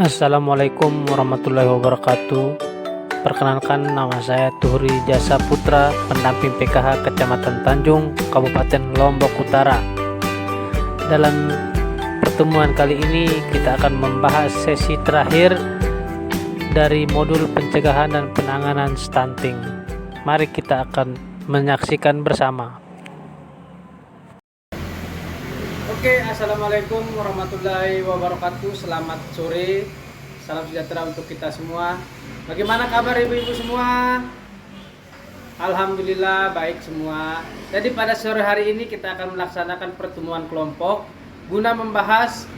Assalamualaikum warahmatullahi wabarakatuh. Perkenalkan, nama saya Tuhri Jasa Putra, pendamping PKH Kecamatan Tanjung, Kabupaten Lombok Utara. Dalam pertemuan kali ini kita akan membahas sesi terakhir dari modul pencegahan dan penanganan stunting. Mari kita akan menyaksikan bersama. Oke, assalamualaikum warahmatullahi wabarakatuh. Selamat sore, salam sejahtera untuk kita semua. Bagaimana kabar ibu-ibu semua? Alhamdulillah baik semua. Jadi pada sore hari ini kita akan melaksanakan pertemuan kelompok guna membahas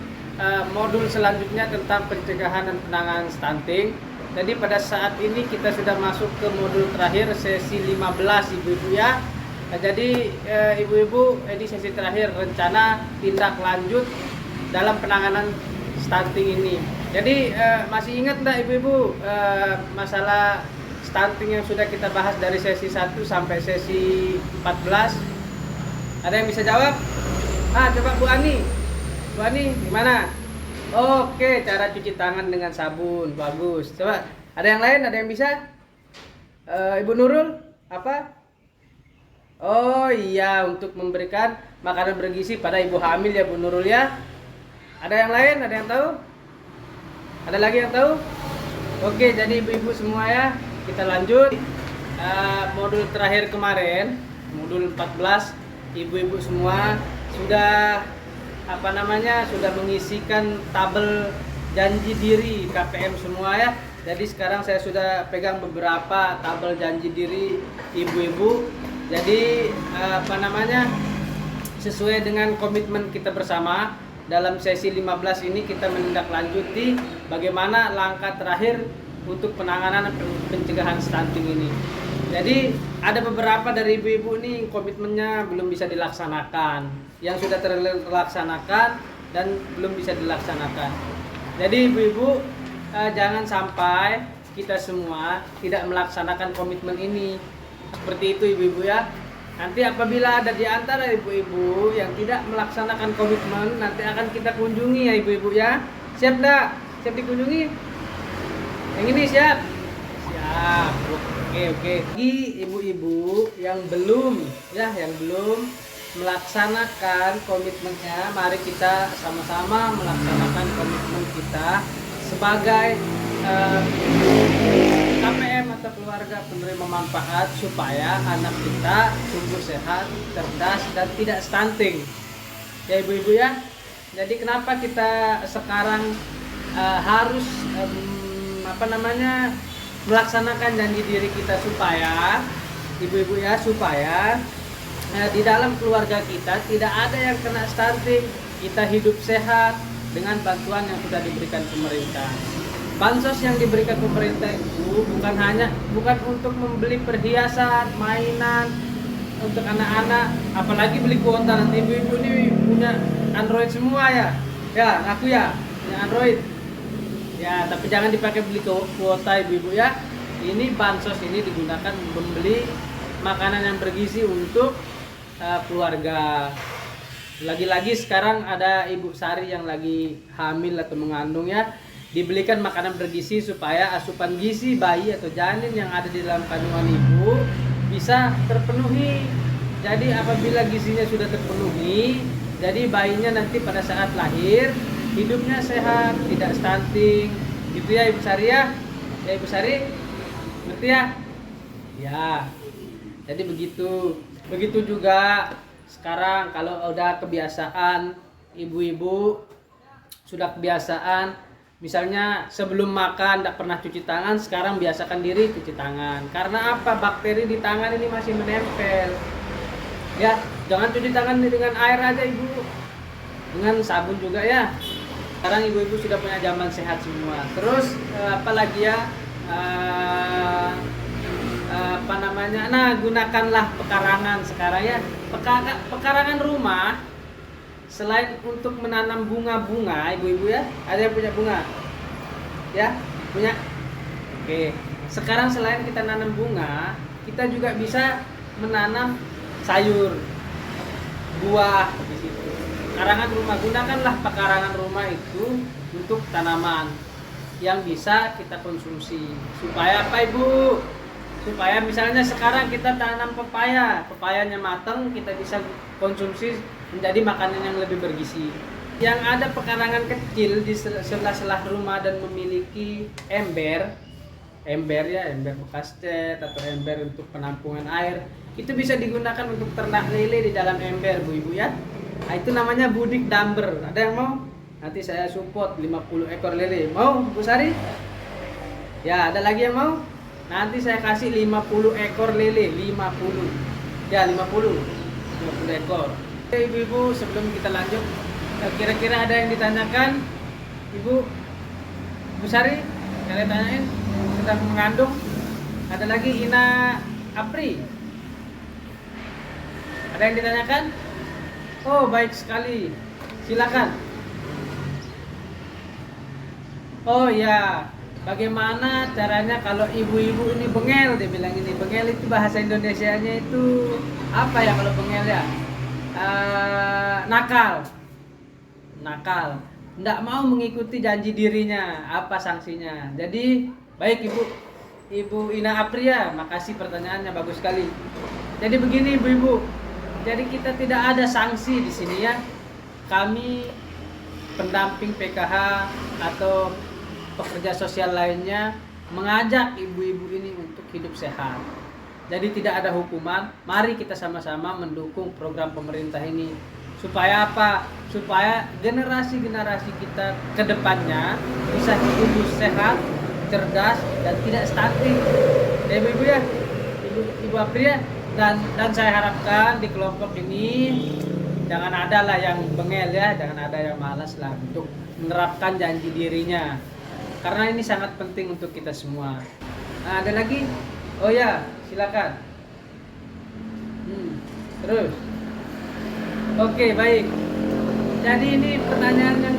modul selanjutnya tentang pencegahan dan penanganan stunting. Jadi pada saat ini kita sudah masuk ke modul terakhir, sesi 15 ibu-ibu ya. Jadi ibu-ibu, ini sesi terakhir rencana tindak lanjut dalam penanganan stunting ini. Jadi masih ingat enggak ibu-ibu masalah stunting yang sudah kita bahas dari sesi 1 sampai sesi 14? Ada yang bisa jawab? Coba Bu Ani. Bu Ani gimana? Oke, cara cuci tangan dengan sabun. Bagus. Coba ada yang lain? Ada yang bisa? Ibu Nurul apa? Oh iya, untuk memberikan makanan bergizi pada ibu hamil ya Bu Nurul ya. Ada yang lain? Ada yang tahu? Ada lagi yang tahu? Oke, jadi ibu-ibu semua ya, kita lanjut. Modul terakhir kemarin, modul 14, ibu-ibu semua sudah sudah mengisikan tabel janji diri KPM semua ya. Jadi sekarang saya sudah pegang beberapa tabel janji diri ibu-ibu. Jadi sesuai dengan komitmen kita bersama dalam sesi 15 ini kita menindaklanjuti bagaimana langkah terakhir untuk penanganan pencegahan stunting ini. Jadi ada beberapa dari ibu-ibu nih komitmennya belum bisa dilaksanakan, yang sudah terlaksanakan dan belum bisa dilaksanakan. Jadi ibu-ibu jangan sampai kita semua tidak melaksanakan komitmen ini. Seperti itu ibu-ibu ya. Nanti apabila ada di antara ibu-ibu yang tidak melaksanakan komitmen, nanti akan kita kunjungi ya ibu-ibu ya. Siap enggak? Siap dikunjungi? Yang ini siap? Siap. Oke. Bagi ibu-ibu yang belum melaksanakan komitmennya, mari kita sama-sama melaksanakan komitmen kita sebagai KPM atau keluarga penerima manfaat supaya anak kita tumbuh sehat, cerdas dan tidak stunting. Ya ibu-ibu ya. Jadi kenapa kita sekarang harus melaksanakan janji diri kita supaya ibu-ibu ya, supaya di dalam keluarga kita tidak ada yang kena stunting, kita hidup sehat dengan bantuan yang sudah diberikan pemerintah. Bansos yang diberikan pemerintah itu bukan untuk membeli perhiasan, mainan untuk anak-anak, apalagi beli kuota. Nanti ibu-ibu ini punya Android semua ya. Ya, aku ya punya Android. Ya, tapi jangan dipakai beli kuota ibu-ibu ya. Ini bansos ini digunakan membeli makanan yang bergizi untuk keluarga. Lagi-lagi sekarang ada ibu sari yang lagi hamil atau mengandung ya, dibelikan makanan bergizi supaya asupan gizi bayi atau janin yang ada di dalam kandungan ibu bisa terpenuhi. Jadi apabila gizinya sudah terpenuhi, jadi bayinya nanti pada saat lahir hidupnya sehat, tidak stunting. Gitu ya Ibu Sari ya. Ya Ibu Sari, ngerti ya? Ya. Jadi begitu. Begitu juga sekarang kalau udah kebiasaan ibu-ibu sudah kebiasaan, misalnya sebelum makan tidak pernah cuci tangan, sekarang biasakan diri cuci tangan. Karena apa? Bakteri di tangan ini masih menempel. Ya, jangan cuci tangan dengan air aja ibu, dengan sabun juga ya. Sekarang ibu-ibu sudah punya zaman sehat semua. Terus apalagi ya? Gunakanlah pekarangan sekarang ya. Pekarangan rumah selain untuk menanam bunga-bunga ibu-ibu ya, ada yang punya bunga? Ya, punya? Oke. Sekarang selain kita nanam bunga, kita juga bisa menanam sayur, buah di situ. Pekarangan rumah, gunakanlah pekarangan rumah itu untuk tanaman. yang bisa kita konsumsi. Supaya apa Ibu? Supaya misalnya sekarang kita tanam pepaya, pepayanya matang, kita bisa konsumsi menjadi makanan yang lebih bergizi. Yang ada pekarangan kecil di sela-sela rumah dan memiliki ember bekas cat atau ember untuk penampungan air, itu bisa digunakan untuk ternak lele di dalam ember Bu Ibu ya. Nah, itu namanya budik damber. Ada yang mau? Nanti saya support 50 ekor lele. Mau Bu Sari? Ya, ada lagi yang mau? Nanti saya kasih 50 ekor lele, 50. Ya, 50 ekor. Oke, Ibu-ibu, sebelum kita lanjut, kira-kira ada yang ditanyakan? Ibu Sari, kalian tanyain, sedang mengandung. Ada lagi Ina Apri. Ada yang ditanyakan? Oh, baik sekali. Silakan. Oh ya, bagaimana caranya kalau ibu-ibu ini bengel? Dia bilang ini bengel itu bahasa Indonesianya itu apa ya kalau bengel ya? Nakal. Nggak mau mengikuti janji dirinya. Apa sanksinya? Jadi baik Ibu Ina Apria, makasih pertanyaannya, bagus sekali. Jadi begini ibu-ibu, jadi kita tidak ada sanksi di sini ya. Kami pendamping PKH atau pekerja sosial lainnya mengajak ibu-ibu ini untuk hidup sehat. Jadi tidak ada hukuman. Mari kita sama-sama mendukung program pemerintah ini. Supaya apa? Supaya generasi-generasi kita ke depannya bisa hidup sehat, cerdas, dan tidak stunting. Ya ibu-ibu ya, Ibu Apria. Dan saya harapkan di kelompok ini jangan ada lah yang bengel ya, jangan ada yang malas lah untuk menerapkan janji dirinya. Karena ini sangat penting untuk kita semua. Nah, ada lagi? Oh ya, silakan. Terus. Oke, baik. Jadi ini pertanyaan yang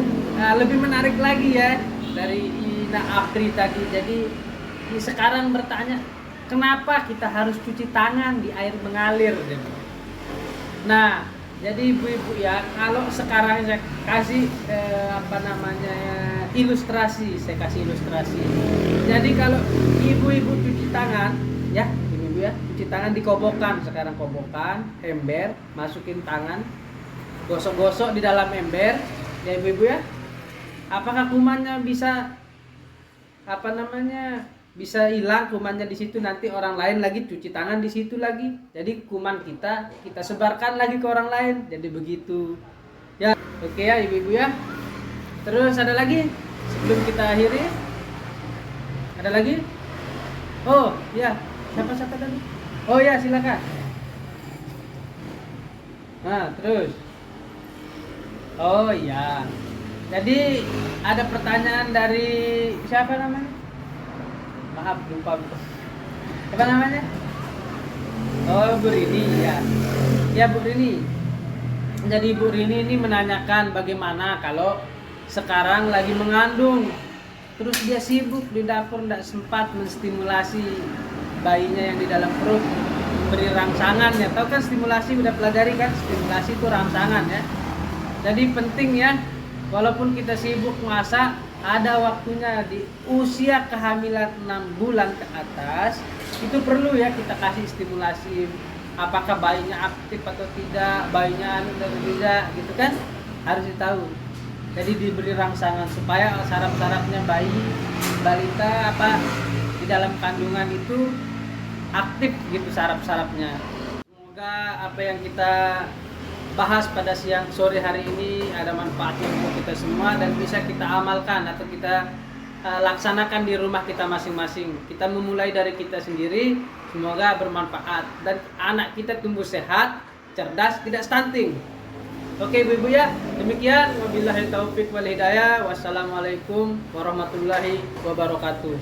lebih menarik lagi ya dari Ina Apri tadi. Jadi ini sekarang bertanya, kenapa kita harus cuci tangan di air mengalir? Nah, jadi ibu-ibu ya, kalau sekarang saya kasih ilustrasi, Jadi kalau ibu-ibu cuci tangan, ya, ibu-ibu ya, cuci tangan di kobokan. Sekarang kobokan, ember, masukin tangan, gosok-gosok di dalam ember, ya ibu-ibu ya. Apakah kumannya bisa bisa hilang kumannya di situ, nanti orang lain lagi cuci tangan di situ lagi. Jadi kuman kita sebarkan lagi ke orang lain. Jadi begitu. Ya, oke ya ibu-ibu ya. Terus ada lagi sebelum kita akhiri? Ada lagi? Oh, ya. Siapa tadi? Oh ya, silakan. Nah, terus. Oh ya. Jadi ada pertanyaan dari siapa namanya? Maaf, lupa. Apa namanya? Oh, Bu Rini ya. Ya, Bu Rini. Jadi Bu Rini ini menanyakan bagaimana kalau sekarang lagi mengandung, terus dia sibuk di dapur, tidak sempat menstimulasi bayinya yang di dalam perut, beri rangsangan ya. Tahu kan stimulasi, udah pelajari kan? Stimulasi itu rangsangan ya. Jadi penting ya, walaupun kita sibuk masak, ada waktunya di usia kehamilan 6 bulan ke atas, itu perlu ya kita kasih stimulasi. Apakah bayinya aktif atau tidak, bayinya atau tidak, gitu kan, harus ditahu. Jadi diberi rangsangan supaya saraf-sarafnya balita di dalam kandungan itu aktif gitu saraf-sarafnya. Semoga apa yang kita bahas pada sore hari ini ada manfaatnya untuk kita semua dan bisa kita amalkan atau kita laksanakan di rumah kita masing-masing. Kita memulai dari kita sendiri, semoga bermanfaat dan anak kita tumbuh sehat, cerdas, tidak stunting. Oke ibu-ibu ya, demikian wabillahi taufik wal hidayah. Wassalamualaikum warahmatullahi wabarakatuh.